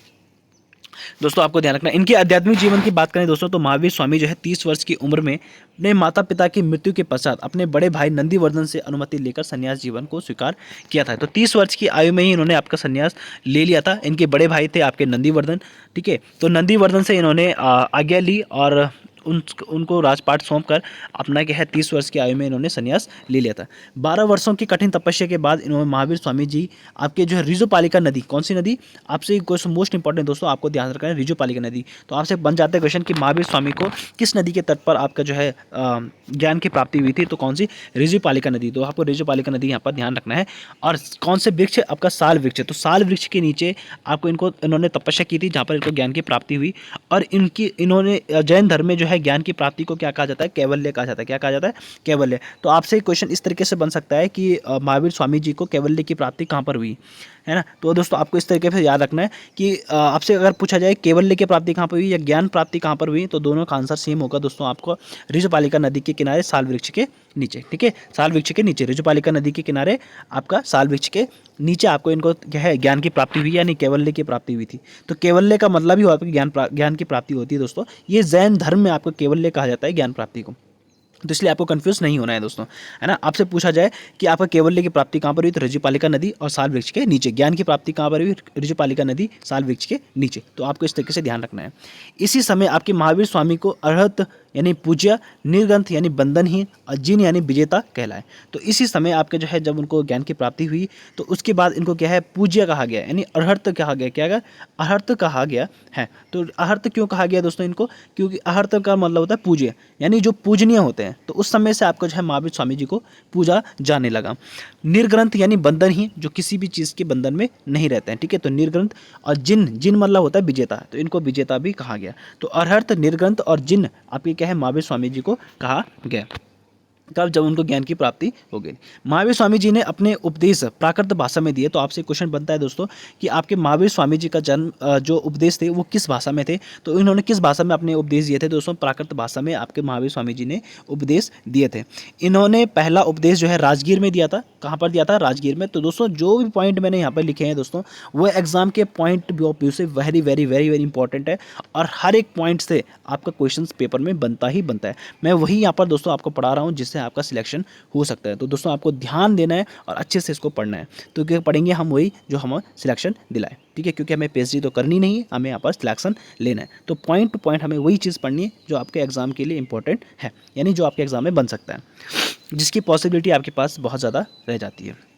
[SPEAKER 1] दोस्तों आपको ध्यान रखना, इनके आध्यात्मिक जीवन की बात करें दोस्तों तो महावीर स्वामी जो है 30 वर्ष की उम्र में अपने माता पिता की मृत्यु के पश्चात अपने बड़े भाई नंदीवर्धन से अनुमति लेकर संन्यास जीवन को स्वीकार किया था। तो 30 वर्ष की आयु में ही इन्होंने आपका संन्यास ले लिया था। इनके बड़े भाई थे आपके नंदीवर्धन, ठीक है। तो नंदीवर्धन से इन्होंने आज्ञा ली और उनको राजपाट सौंप कर अपना क्या है 30 वर्ष की आयु में इन्होंने संन्यास ले लिया था। 12 वर्षों की कठिन तपस्या के बाद इन्होंने महावीर स्वामी जी आपके जो है रिजुपालिका नदी, कौन सी नदी? आपसे क्वेश्चन मोस्ट इंपॉर्टेंट दोस्तों, आपको ध्यान रखना है, रिजुपालिका नदी। तो आपसे बन जाता है क्वेश्चन कि महावीर स्वामी को किस नदी के तट पर आपका जो है ज्ञान की प्राप्ति हुई थी? तो कौन सी? रिजुपालिका नदी। तो आपको रिजुपालिका नदी यहाँ पर ध्यान रखना है। और कौन से वृक्ष? आपका साल वृक्ष। तो साल वृक्ष के नीचे आपको इन्होंने तपस्या की थी, जहाँ पर इनको ज्ञान की प्राप्ति हुई। और इन्होंने जैन धर्म में जो है ज्ञान की प्राप्ति को क्या कहा जाता है? कैवल्य कहा जाता है। क्या कहा जाता है? कैवल्य। तो आपसे क्वेश्चन इस तरीके से बन सकता है कि महावीर स्वामी जी को कैवल्य की प्राप्ति कहाँ पर हुई, है ना। तो दोस्तों आपको इस तरीके से याद रखना है कि आपसे अगर पूछा जाए कैवल्य की प्राप्ति कहाँ पर हुई या ज्ञान प्राप्ति कहाँ पर हुई, तो दोनों का आंसर सेम होगा दोस्तों, आपको रिजुपालिका नदी के किनारे साल वृक्ष के नीचे, ठीक है। साल वृक्ष के नीचे, रिजुपालिका नदी के किनारे आपका साल वृक्ष के नीचे आपको इनको क्या है ज्ञान की प्राप्ति हुई, यानी कैवल्य की प्राप्ति हुई थी। तो कैवल्य का मतलब ही हुआ कि ज्ञान की प्राप्ति होती है दोस्तों। ये जैन धर्म में आपको कैवल्य कहा जाता है ज्ञान प्राप्ति को। तो इसलिए आपको कंफ्यूज नहीं होना है दोस्तों, है ना। आपसे पूछा जाए कि आपका कैवल्य की प्राप्ति कहाँ पर हुई, तो रिजुपालिका नदी और साल वृक्ष के नीचे। ज्ञान की प्राप्ति कहाँ पर हुई? रिजुपालिका नदी, साल वृक्ष के नीचे। तो आपको इस तरीके से ध्यान रखना है। इसी समय आपके महावीर स्वामी को अरहत यानी पूज्य, निर्ग्रंथ यानी बंधनहीन और जिन यानी विजेता कहलाए। तो इसी समय आपके जो है जब उनको ज्ञान की प्राप्ति हुई तो उसके बाद इनको क्या है पूज्य कहा गया, यानी अरहत कहा गया। क्या अरहत कहा गया है। तो अरहत क्यों कहा गया दोस्तों इनको? क्योंकि अरहत का मतलब होता है पूज्य, यानी जो पूजनीय होते हैं। तो उस समय से आपको जो है महावीर स्वामी जी को पूजा जाने लगा। निर्ग्रंथ यानी बंधनहीन, जो किसी भी चीज़ के बंधन में नहीं रहते हैं, ठीक है। तो निर्ग्रंथ और जिन मतलब होता है विजेता, तो इनको विजेता भी कहा गया। तो अरहत, निर्ग्रंथ और जिन आपके क्या है महावीर स्वामी जी को कहा गया। तब जब उनको ज्ञान की प्राप्ति हो गई। महावीर स्वामी जी ने अपने उपदेश प्राकृत भाषा में दिए। तो आपसे क्वेश्चन बनता है दोस्तों कि आपके महावीर स्वामी जी का जन्म जो उपदेश थे वो किस भाषा में थे? तो इन्होंने किस भाषा में अपने उपदेश दिए थे दोस्तों? प्राकृत भाषा में आपके महावीर स्वामी जी ने उपदेश दिए थे। इन्होंने पहला उपदेश जो है राजगीर में दिया था। कहाँ पर दिया था? राजगीर में। तो दोस्तों जो भी पॉइंट मैंने यहाँ पर लिखे हैं दोस्तों, वो एग्जाम के पॉइंट ऑफ व्यू से very very very very important है और हर एक पॉइंट से आपका क्वेश्चन पेपर में बनता ही बनता है। मैं वही यहाँ पर दोस्तों आपको पढ़ा रहा हूँ जिससे आपका सिलेक्शन हो सकता है। तो दोस्तों आपको ध्यान देना है और अच्छे से इसको पढ़ना है। तो क्या पढ़ेंगे हम वही जो हमें सिलेक्शन दिलाए, ठीक है। क्योंकि हमें पीएचडी तो करनी नहीं है, हमें यहाँ पर सिलेक्शन लेना है। तो पॉइंट टू पॉइंट हमें वही चीज़ पढ़नी है जो आपके एग्जाम के लिए इंपॉर्टेंट है, यानी जो आपके एग्जाम में बन सकता है, जिसकी पॉसिबिलिटी आपके पास बहुत ज़्यादा रह जाती है।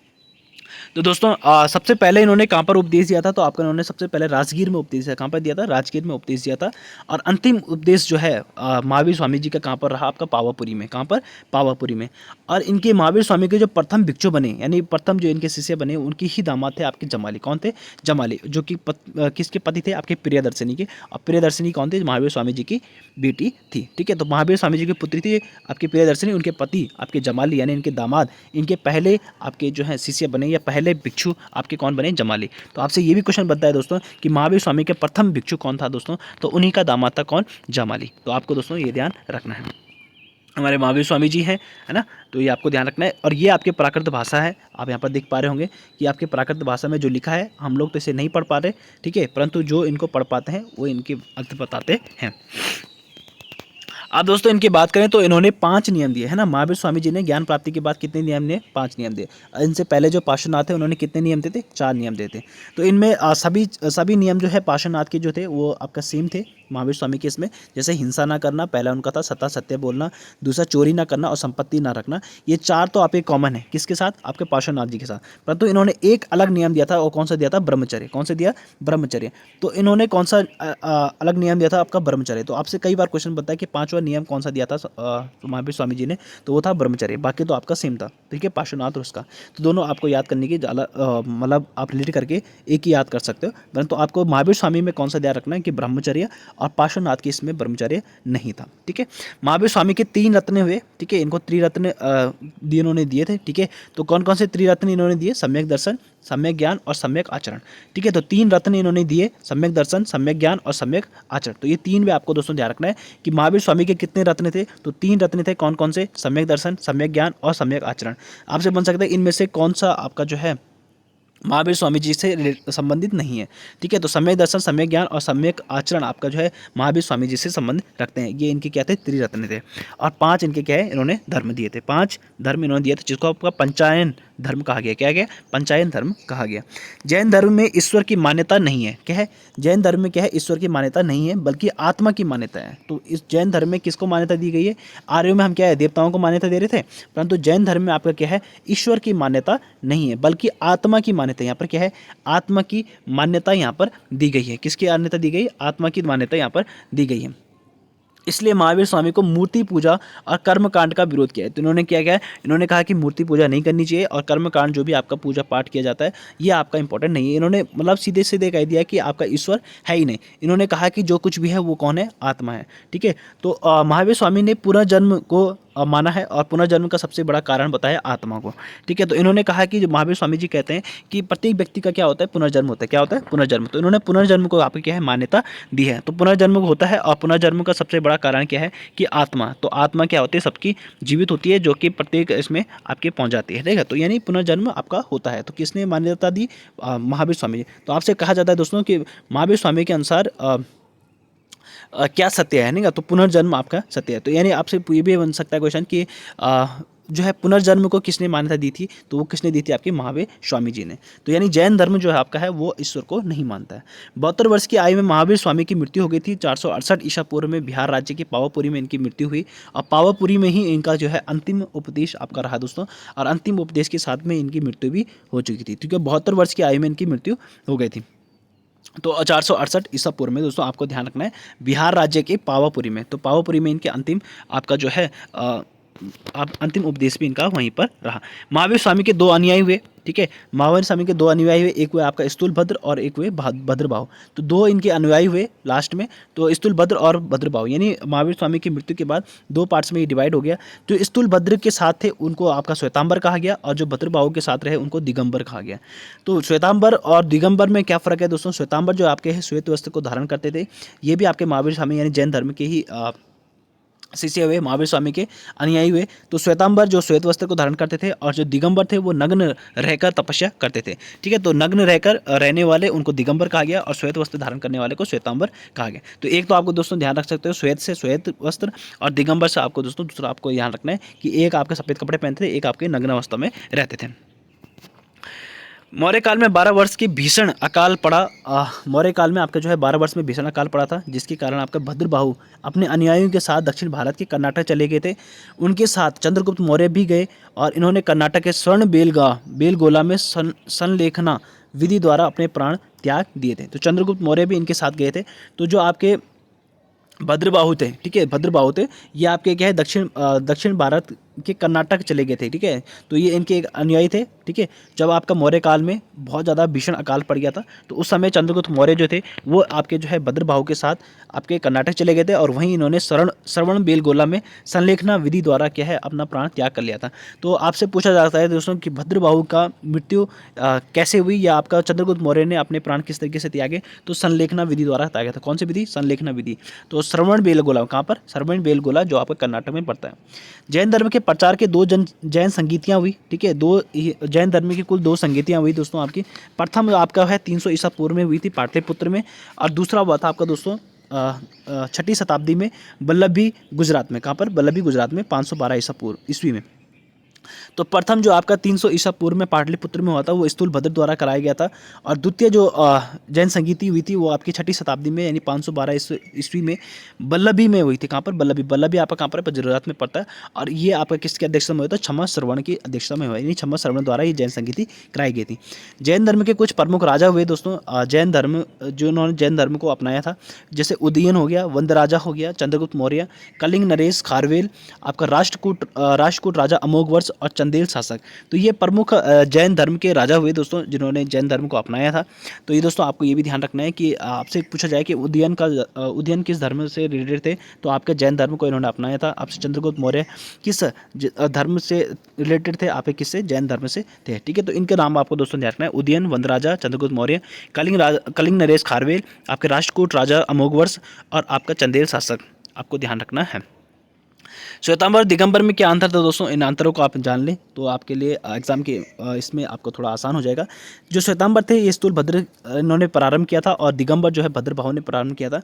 [SPEAKER 1] तो दोस्तों सबसे पहले इन्होंने कहाँ पर उपदेश दिया था? तो आपका इन्होंने सबसे पहले राजगीर में उपदेश दिया। कहाँ पर दिया था? राजगीर में उपदेश दिया था। और अंतिम उपदेश जो है महावीर स्वामी जी का कहाँ पर रहा? आपका पावापुरी में। कहाँ पर? पावापुरी में। और इनके महावीर स्वामी के जो प्रथम भिक्षु बने, यानी प्रथम जो इनके शिष्य बने, उनकी ही दामाद थे आपके जमाली। कौन थे? जमाली, जो कि किसके पति थे? आपके प्रियदर्शिनी के। और प्रियदर्शिनी कौन थे? महावीर स्वामी जी की बेटी थी, ठीक है। तो महावीर स्वामी जी की पुत्री थी आपकी प्रियदर्शिनी, उनके पति आपके जमाली यानी इनके दामाद, इनके पहले आपके जो है शिष्य बने या पहले भिक्षु आपके कौन बने? जमाली। तो आपसे ये भी क्वेश्चन बनता है दोस्तों कि महावीर स्वामी के प्रथम भिक्षु कौन था दोस्तों? तो उन्हीं का दामाद था कौन? जमाली। तो आपको दोस्तों ये ध्यान रखना है। हमारे महावीर स्वामी जी हैं, है ना। तो ये आपको ध्यान रखना है। और ये आपके प्राकृत भाषा है, आप यहाँ पर देख पा रहे होंगे कि आपके प्राकृत भाषा में जो लिखा है, हम लोग तो इसे नहीं पढ़ पा रहे, ठीक है, परंतु जो इनको पढ़ पाते हैं वो इनके अर्थ बताते हैं। अब दोस्तों इनकी बात करें तो इन्होंने 5 नियम दिए, है ना। महावीर स्वामी जी ने ज्ञान प्राप्ति के बाद कितने नियम दिए? 5 नियम दिए। इनसे पहले जो पार्श्वनाथ थे उन्होंने कितने नियम दिए थे? 4 नियम दिए थे। तो इनमें सभी नियम जो है पार्श्वनाथ के जो थे वो आपका सेम थे, महावीर स्वामी के इसमें, जैसे हिंसा ना करना पहला उनका था, सत्ता सत्य बोलना, दूसरा चोरी ना करना और संपत्ति ना रखना। ये 4 तो आपके कॉमन है, किसके साथ, आपके पार्श्वनाथ जी के साथ। परंतु इन्होंने एक अलग नियम दिया था, और कौन सा दिया था, ब्रह्मचर्य। कौन सा दिया, ब्रह्मचर्य। तो इन्होंने कौन सा अलग नियम दिया था, आपका ब्रह्मचर्य। तो आपसे कई बार क्वेश्चन बनता है कि 5वां नियम कौन सा दिया था महावीर स्वामी जी ने, तो वो था ब्रह्मचर्य, बाकी तो आपका सेम था, ठीक है, पार्श्वनाथ और उसका। तो दोनों आपको याद करने की मतलब आप रिलेट करके एक ही याद कर सकते हो, परंतु आपको महावीर स्वामी में कौन सा ध्यान रखना है कि ब्रह्मचर्य, और पार्श्वनाथ के इसमें ब्रह्मचर्य नहीं था, ठीक है। महावीर स्वामी के 3 रत्न हुए, ठीक है, इनको त्रिरत्न इन्होंने दिए थे, ठीक है। तो कौन कौन से त्रिरत्न इन्होंने दिए, सम्यक दर्शन, सम्यक ज्ञान और सम्यक आचरण, ठीक है। तो 3 रत्न इन्होंने दिए, सम्यक दर्शन, सम्यक ज्ञान और सम्यक आचरण। तो ये 3 भी आपको दोस्तों ध्यान रखना है कि महावीर स्वामी के कितने रत्न थे, तो 3 रत्न थे, कौन कौन से, सम्यक दर्शन, सम्यक ज्ञान और सम्यक आचरण। आपसे बन सकता है इनमें से कौन सा आपका जो है महावीर स्वामी जी से संबंधित नहीं है, ठीक है। तो सम्यक दर्शन, सम्यक ज्ञान और सम्यक आचरण आपका जो है महावीर स्वामी जी से संबंध रखते हैं। ये इनके क्या थे, त्रिरत्न थे। और 5 इनके क्या है, इन्होंने धर्म दिए थे, 5 धर्म इन्होंने दिए थे, जिसको आपका पंचायन धर्म कहा गया। क्या गया, पंचायन धर्म कहा गया। जैन धर्म में ईश्वर की मान्यता नहीं है, क्या है, जैन धर्म में क्या है, ईश्वर की मान्यता नहीं है, बल्कि आत्मा की मान्यता है। तो इस जैन धर्म में किसको मान्यता दी गई है, आर्यों में हम क्या है, देवताओं को मान्यता दे रहे थे, परंतु जैन धर्म में आपका क्या है, ईश्वर की मान्यता नहीं है, बल्कि आत्मा की मान्यता। यहाँ पर क्या है, आत्मा की मान्यता यहाँ पर दी गई है। किसकी मान्यता दी गई, आत्मा की मान्यता यहाँ पर दी गई है। इसलिए महावीर स्वामी को मूर्ति पूजा और कर्मकांड का विरोध किया है। तो इन्होंने क्या किया है, इन्होंने कहा कि मूर्ति पूजा नहीं करनी चाहिए, और कर्मकांड जो भी आपका पूजा पाठ किया जाता है ये आपका इंपॉर्टेंट नहीं है। इन्होंने मतलब सीधे सीधे कह दिया कि आपका ईश्वर है ही नहीं। इन्होंने कहा कि जो कुछ भी है वो कौन है, आत्मा है, ठीक है। तो महावीर स्वामी ने पुनर्जन्म को माना है, और पुनर्जन्म का सबसे बड़ा कारण बताया आत्मा को, ठीक है। तो इन्होंने कहा कि जो महावीर स्वामी जी कहते हैं कि प्रत्येक व्यक्ति का क्या होता है, पुनर्जन्म होता है। क्या होता है, पुनर्जन्म। तो इन्होंने पुनर्जन्म को आपकी क्या है, मान्यता दी है। तो पुनर्जन्म होता है, और पुनर्जन्म का सबसे बड़ा कारण क्या है कि आत्मा। तो आत्मा क्या होती है, सबकी जीवित होती है, जो कि प्रत्येक इसमें आपके पहुंच जाती है, ठीक है। तो यानी पुनर्जन्म आपका होता है। तो किसने मान्यता दी, महावीर स्वामी जी। तो आपसे कहा जाता है दोस्तों कि महावीर स्वामी के अनुसार क्या सत्य है, नहीं का, तो पुनर्जन्म आपका सत्य है। तो यानी आपसे ये भी बन सकता है क्वेश्चन कि जो है पुनर्जन्म को किसने मान्यता दी थी, तो वो किसने दी थी, आपके महावीर स्वामी जी ने। तो यानी जैन धर्म जो है आपका है वो ईश्वर को नहीं मानता है। 72 वर्ष की आयु में महावीर स्वामी की मृत्यु हो गई थी। 468 ईसा पूर्व में बिहार राज्य के पावापुरी में इनकी मृत्यु हुई, और पावापुरी में ही इनका जो है अंतिम उपदेश आपका रहा दोस्तों, और अंतिम उपदेश के साथ में इनकी मृत्यु भी हो चुकी थी, क्योंकि 72 वर्ष की आयु में इनकी मृत्यु हो गई थी। तो 468 ईसा पूर्व में दोस्तों आपको ध्यान रखना है, बिहार राज्य के पावापुरी में। तो पावापुरी में इनके अंतिम आपका जो है आप अंतिम उपदेश भी इनका वहीं पर रहा। महावीर स्वामी के 2 अनुयायी हुए, ठीक है। महावीर स्वामी के 2 अनुयायी हुए, एक हुए आपका स्थूलभद्र और एक हुए भद्रबाहु। तो 2 इनके अनुयायी हुए लास्ट में, तो स्थूलभद्र और भद्रबाहु। यानी महावीर स्वामी की मृत्यु के बाद 2 पार्ट्स में ये डिवाइड हो गया। जो स्थूलभद्र के साथ थे उनको आपका श्वेतांबर कहा गया, और जो भद्रबाहु के साथ रहे उनको दिगंबर कहा गया। तो श्वेतांबर और दिगंबर में क्या फ़र्क है दोस्तों, श्वेतांबर जो आपके श्वेत वस्त्र को धारण करते थे, ये भी आपके महावीर स्वामी यानी जैन धर्म के ही शिष्य हुए, महावीर स्वामी के अनुयायी हुए। तो श्वेतांबर जो श्वेत वस्त्र को धारण करते थे, और जो दिगंबर थे वो नग्न रहकर तपस्या करते थे, ठीक है। तो नग्न रहकर रहने वाले उनको दिगंबर कहा गया, और श्वेत वस्त्र धारण करने वाले को श्वेतांबर कहा गया। तो एक तो आपको दोस्तों ध्यान रख सकते हो, श्वेत से श्वेत वस्त्र, और दिगंबर से आपको दोस्तों दूसरा आपको ध्यान रखना है कि एक आपके सफ़ेद कपड़े पहनते थे, एक आपके नग्न अवस्था में रहते थे। मौर्य काल में 12 वर्ष की भीषण अकाल पड़ा। मौर्य काल में आपका जो है 12 वर्ष में भीषण अकाल पड़ा था, जिसके कारण आपका भद्रबाहु अपने अनुयायियों के साथ दक्षिण भारत के कर्नाटक चले गए थे। उनके साथ चंद्रगुप्त मौर्य भी गए, और इन्होंने कर्नाटक के स्वर्ण बेलगोला में संलेखना विधि द्वारा अपने प्राण त्याग दिए थे। तो चंद्रगुप्त मौर्य भी इनके साथ गए थे। तो जो आपके भद्रबाहु थे, ठीक है, भद्रबाहु थे, ये आपके क्या है दक्षिण भारत के कर्नाटक चले गए थे, ठीक है। तो ये इनके एक अनुयायी थे, ठीक है। जब आपका मौर्य काल में बहुत ज़्यादा भीषण अकाल पड़ गया था, तो उस समय चंद्रगुप्त मौर्य जो थे वो आपके जो है भद्रबाहु के साथ आपके कर्नाटक चले गए थे, और वहीं इन्होंने श्रवण बेलगोला में संलेखना विधि द्वारा क्या है अपना प्राण त्याग कर लिया था। तो आपसे पूछा जाता है दोस्तों कि भद्रबाहु का मृत्यु कैसे हुई, या आपका चंद्रगुप्त मौर्य ने अपने प्राण किस तरीके से त्यागे, तो संलेखना विधि द्वारा त्यागा था। कौन सी विधि, संलेखना विधि। तो श्रवण बेलगोला कहाँ पर, श्रवण बेलगोला जो आपका कर्नाटक में पड़ता है। जैन धर्म के प्रचार के 2 जैन संगीतियाँ हुई, ठीक है। 2 जैन धर्म की कुल 2 संगीतियाँ हुई दोस्तों आपकी। प्रथम आपका है 300 ईसा पूर्व में हुई थी पाटलिपुत्र में, और दूसरा हुआ था आपका दोस्तों 6ठी शताब्दी में बल्लभी गुजरात में। कहाँ पर, बल्लभी गुजरात में 512 ईसा पूर्व ईस्वी में। तो प्रथम जो आपका 300 ईसा पूर्व में पाटलिपुत्र में हुआ था वो स्थूलभद्र द्वारा कराया गया था। और द्वितीय जो जैन संगीति हुई थी वो आपकी 6ठी शताब्दी में यानी 512 ईस्वी में बल्लभी में हुई थी। कहाँ पर? बल्लभी। बल्लभी आपका कहाँ पर है? गुजरात में पड़ता है। और ये आपका किसकी अध्यक्षता में हुआ था? छम्मा श्रवण की अध्यक्षता में हुआ, यानी छम्मा श्रवण द्वारा ये जैन संगीति कराई गई थी। जैन धर्म के कुछ प्रमुख राजा हुए दोस्तों, जैन धर्म जो उन्होंने जैन धर्म को अपनाया था, जैसे उदयन हो गया, वंदराजा हो गया, चंद्रगुप्त मौर्य, कलिंग नरेश खारवेल, आपका राष्ट्रकूट राजा अमोघवर्ष और चंदेल शासक। तो ये प्रमुख जैन धर्म के राजा हुए दोस्तों जिन्होंने जैन धर्म को अपनाया था। तो ये दोस्तों आपको ये भी ध्यान रखना है कि आपसे पूछा जाए कि उदयन किस धर्म से रिलेटेड थे, तो आपके जैन धर्म को इन्होंने अपनाया था। आपसे चंद्रगुप्त मौर्य किस धर्म से रिलेटेड थे? आप किससे? जैन धर्म से थे। ठीक है, तो इनके नाम आपको दोस्तों ध्यान रखना है, उदयन, वंदराजा, चंद्रगुप्त मौर्य, कलिंग नरेश खारवेल, आपके राष्ट्रकूट राजा अमोघवर्ष और आपका चंदेल शासक, आपको ध्यान रखना है। श्वेतांबर और दिगंबर में क्या अंतर था दोस्तों? इन अंतरों को आप जान लें तो आपके लिए एग्जाम के इसमें आपको थोड़ा आसान हो जाएगा। जो श्वेतांबर थे ये स्थूलभद्र इन्होंने प्रारंभ किया था और दिगंबर जो है भद्रभाव ने प्रारंभ किया था।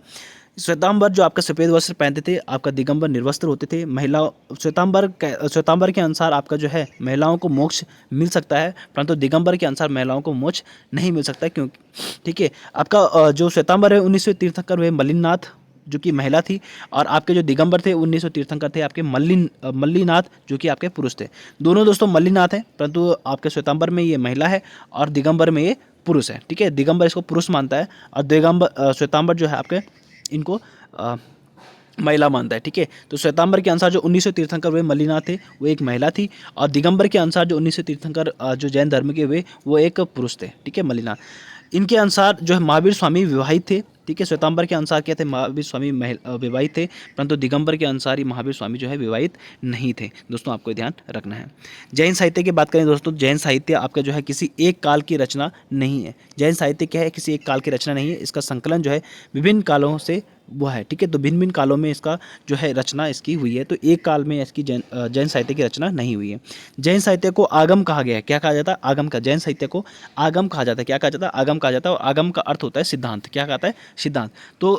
[SPEAKER 1] श्वेतांबर जो आपका सफ़ेद वस्त्र पहनते थे, आपका दिगंबर निर्वस्त्र होते थे। श्वेतांबर के अनुसार आपका जो है महिलाओं को मोक्ष मिल सकता है, परंतु दिगंबर के अनुसार महिलाओं को मोक्ष नहीं मिल सकता है। क्योंकि ठीक है, आपका जो श्वेतांबर है 1900 तीर्थंकर हुए मल्लिनाथ जो कि महिला थी, और आपके जो दिगंबर थे 1900 तीर्थंकर थे आपके मल्लीनाथ जो कि आपके पुरुष थे। दोनों दोस्तों मल्लीनाथ हैं, परंतु आपके श्वेतांबर में ये महिला है और दिगंबर में ये पुरुष है। ठीक है, दिगंबर इसको पुरुष मानता है और श्वेतांबर जो है आपके इनको महिला मानता है। ठीक है, तो श्वेतांबर के अनुसार जो 1900 तीर्थंकर हुए मल्लीनाथ थे वो एक महिला थी, और दिगंबर के अनुसार जो 1900 तीर्थंकर जो जैन धर्म के हुए वो एक पुरुष थे। ठीक है, मल्लीनाथ। इनके अनुसार जो है महावीर स्वामी विवाहित थे। ठीक है, श्वेतांबर के अनुसार क्या थे? महावीर स्वामी विवाहित थे, परंतु दिगंबर के अनुसार ही महावीर स्वामी जो है विवाहित नहीं थे। दोस्तों आपको ध्यान रखना है। जैन साहित्य की बात करें दोस्तों, जैन साहित्य आपका जो है किसी एक काल की रचना नहीं है। जैन साहित्य क्या है? किसी एक काल की रचना नहीं है, इसका संकलन जो है विभिन्न कालों से हुआ है। ठीक है, तो भिन्न भिन्न कालों में इसका जो है रचना इसकी हुई है, तो एक काल में इसकी जैन साहित्य की रचना नहीं हुई है। जैन साहित्य को आगम कहा गया है। क्या कहा जाता है? आगम का। जैन साहित्य को आगम कहा जाता है। क्या कहा जाता है? आगम कहा जाता है, और आगम का अर्थ होता है सिद्धांत। क्या कहता है? सिद्धांत। तो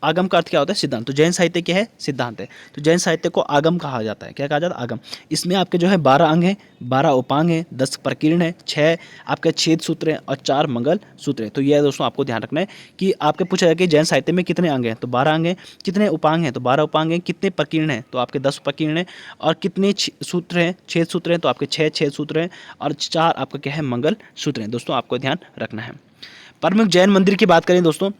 [SPEAKER 1] आगम का अर्थ क्या होता है? सिद्धांत। तो जैन साहित्य क्या है? सिद्धांत है। तो जैन साहित्य को आगम कहा जाता है। क्या कहा जाता है? आगम। इसमें आपके जो है 12 अंग हैं, 12 उपांग हैं, 10 प्रकीर्ण है, 6 आपके छेद सूत्र हैं और 4 मंगल सूत्र हैं। तो यह दोस्तों आपको ध्यान रखना है कि आपके पूछा जाए कि जैन साहित्य में कितने अंग हैं, तो 12 अंग हैं। कितने उपांग हैं? तो 12 उपांग हैं। कितने प्रकीर्ण हैं? तो आपके 10 प्रकीर्ण हैं। और कितने सूत्र हैं? छेद सूत्र हैं, तो आपके 6 छेद सूत्र हैं, और 4 आपका क्या है? मंगल सूत्र हैं। दोस्तों आपको ध्यान रखना है। प्रमुख जैन मंदिर की बात करें दोस्तों,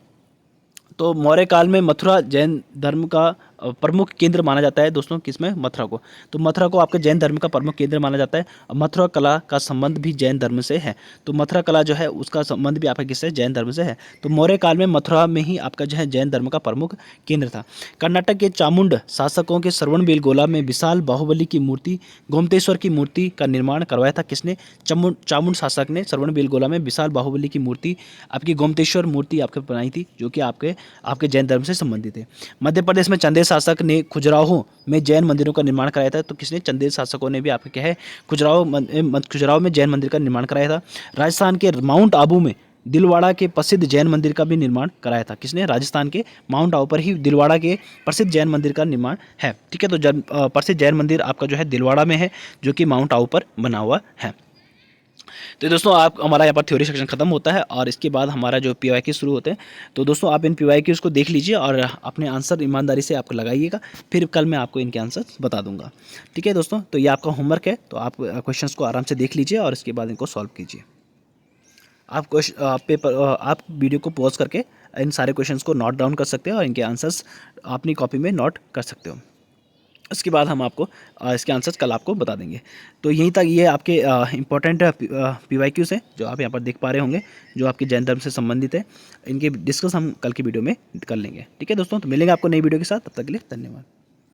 [SPEAKER 1] तो मौर्य काल में मथुरा जैन धर्म का प्रमुख केंद्र माना जाता है दोस्तों। किसमें? मथुरा को। तो मथुरा को आपके जैन धर्म का प्रमुख केंद्र माना जाता है, और मथुरा कला का संबंध भी जैन धर्म से है। तो मथुरा कला जो है उसका संबंध भी आपका किससे? जैन धर्म से है। तो मौर्य काल में मथुरा में ही आपका जो है जैन धर्म का प्रमुख केंद्र था। कर्नाटक के चामुंड शासकों के श्रवणबेलगोला में विशाल बाहुबली की मूर्ति, गोमतेश्वर की मूर्ति का निर्माण करवाया था। किसने? चामुंड शासक ने श्रवणबेलगोला में विशाल बाहुबली की मूर्ति, आपकी गोमतेश्वर मूर्ति आपके बनाई थी, जो कि आपके जैन धर्म से संबंधित है। मध्य प्रदेश में चंदेल शासक ने खजुराहो में जैन मंदिरों का निर्माण कराया था। तो किसने? चंदेल शासकों ने भी आपका क्या है? खजुराहो में जैन मंदिर का निर्माण कराया था। राजस्थान के माउंट आबू में दिलवाड़ा के प्रसिद्ध जैन मंदिर का भी निर्माण कराया था। किसने? राजस्थान के माउंट आबू पर ही दिलवाड़ा के प्रसिद्ध जैन मंदिर का निर्माण है। ठीक है, तो प्रसिद्ध जैन मंदिर आपका जो है दिलवाड़ा में है, जो कि माउंट आबू पर बना हुआ है। तो दोस्तों आप हमारा यहाँ पर थ्योरी सेक्शन खत्म होता है, और इसके बाद हमारा जो PYQ शुरू होते हैं। तो दोस्तों आप इन PYQs को देख लीजिए और अपने आंसर ईमानदारी से आपको लगाइएगा, फिर कल मैं आपको इनके आंसर बता दूंगा। ठीक है दोस्तों, तो ये आपका होमवर्क है, तो आप क्वेश्चंस को आराम से देख लीजिए और इसके बाद इनको सॉल्व कीजिए। आप वीडियो को पॉज करके इन सारे क्वेश्चंस को नोट डाउन कर सकते हो और इनके आंसर्स अपनी कॉपी में नोट कर सकते हो। उसके बाद हम आपको इसके आंसर्स कल आपको बता देंगे। तो यहीं तक ये आपके इंपॉर्टेंट PYQs हैं जो आप यहाँ पर देख पा रहे होंगे, जो आपके जैन धर्म से संबंधित है। इनके डिस्कस हम कल की वीडियो में कर लेंगे। ठीक है दोस्तों, तो मिलेंगे आपको नई वीडियो के साथ, तब तक के लिए धन्यवाद।